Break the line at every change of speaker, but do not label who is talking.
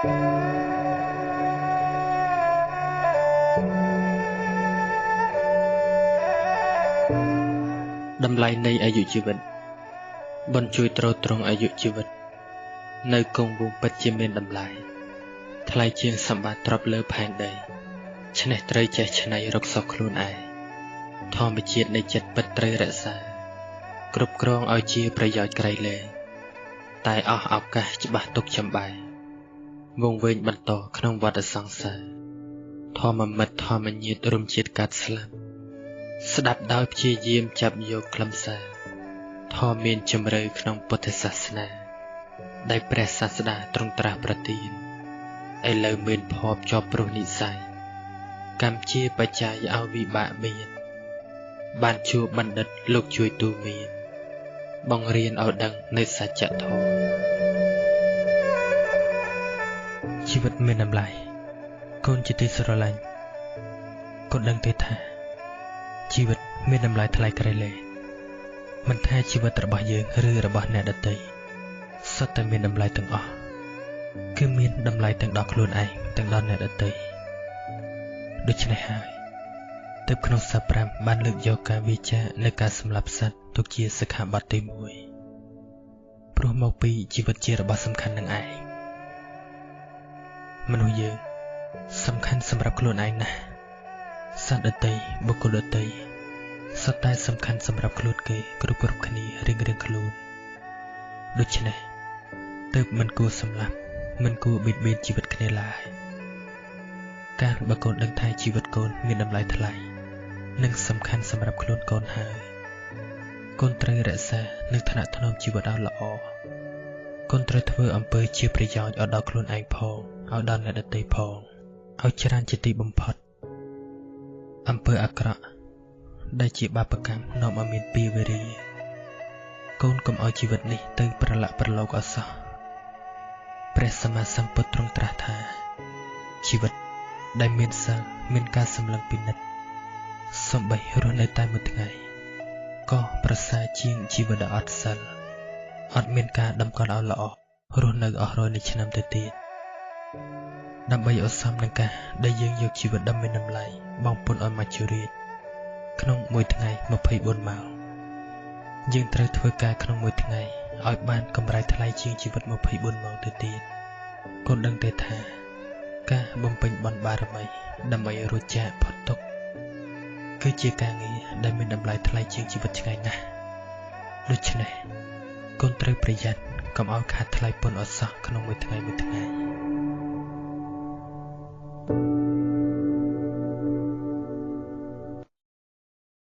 Đâm lạiនៃអាយុជីវិតបនជួយត្រូវត្រង់អាយុជីវិតនៅគង់វង្សពិតជាមានតម្លៃថ្លៃជាងសម្បត្តិទ្រព្យលើផែនដីឆ្នេះត្រូវចេះឆ្នៃរកសុខខ្លួនឯងធម្មជាតិនៃចិត្តពិតត្រូវរក្សាគ្រប់គ្រងឲ្យជាប្រយោជន៍ក្រៃលែងតែអស់ឱកាសច្បាស់ទុកចំបែវងវែងបន្តក្នុងវដ្តសង្សារធម្មមិត្តធម្មញាតិរំជាតិកាត់ស្លាប់ស្ដាប់ដោយព្យាយាមចាប់យកខ្លឹមសារធម៌មានជំរឿក្នុងពុទ្ធសាសនាដែលព្រះសាស្តាទ្រង់ត្រាស់ប្រទានឥឡូវមានភពជាប់ព្រោះនិស័យកម្មជាបច្ច័យឲ្យវិបាកមានបានជួបបណ្ឌិតលោកជួយទូមានបង្រៀនឲ្យដឹងនៅសច្ចធម៌ជីវិតមានតម្លៃកូនជាទីស្រឡាញ់កូនដឹងទេថាជីវិតមានតម្លៃថ្លៃក្រៃលែងមិនថាជីវិតរបស់យើងឬរបស់អ្នកដទៃសុទ្ធតែមានតម្លៃទាំងអស់គឺមានតម្លៃទាំងដល់ខ្លួនឯងទាំងដល់អ្នកដទៃដូច្នេះហើយទើបក្នុងសព្វ5បានលើកយកការវិចារនៃការសម្លាប់សត្វទុកជាសិក្ខាបទទី1ព្រោះមកពីជីវិតជារបស់សំខាន់នឹងឯងមនុស្សយើងសំខាន់សម្រាប់ខ្លួនឯងណាស់សត្វដទៃបុគ្គលដទៃសុទ្ធតែសំខាន់សម្រាប់ខ្លួនគេគ្រប់គ្នារៀងខ្លួនដូច្នេះទើបមិនគួរសម្លាប់មិនគួរបៀតបៀនជីវិតគ្នាឡើយការបើកូនដឹងថាជីវិតកូនមានតម្លៃថ្លៃនិងសំខាន់សម្រាប់ខ្លួនកូនហើយកូនត្រូវរក្សានិងថ្នាក់ថ្នមជីវិតឲ្យល្អកូនត្រូវធ្វើអំពើជាប្រយោជន៍ឲ្យដល់ខ្លួនឯងផងឲ្យដល់អ្នកដទៃផងឲ្យច្រើនជាទីបំផុតអំពើអាក្រក់ដែលជាបាបកម្មនាំឲ្យមានពីវេរាកូនកុំឲ្យជីវិតនេះទៅប្រឡាក់ប្រឡូកអសោះព្រះសម្មាសម្ពុទ្ធទ្រង់ត្រាស់ថាជីវិតដែលមានសិលមានការសម្លឹងពិនិត្យសំបីរស់នៅតែមួយថ្ងៃក៏ប្រសើរជាងជីវិតដែលអត់សិលអត់មានការដំកល់ឲ្យល្អរស់នៅអស់រយនៃឆ្នាំទៅទៀតដើម្បីអសមនឹងការដែលយើងយកជីវិតដ៏មានតម្លៃបងពុនឲ្យមកជរាជក្នុងមួយថ្ងៃ24ម៉ោងយើងត្រូវធ្វើការក្នុងមួយថ្ងៃឲ្យបានកម្រៃថ្លៃជាងជីវិត24ម៉ោងទៅទៀតកូនដឹងទេថាការបំពេញបុណ្យបារមីដើម្បីរួចចាកផុតទុក្ខគឺជាការងារដែលមានតម្លៃថ្លៃជាងជីវិតថ្ងៃណាស់ដូច្នេះកូនត្រូវប្រយ័ត្នកុំឲ្យខាតថ្លៃពន្ធអសោះក្នុងមួយថ្ងៃ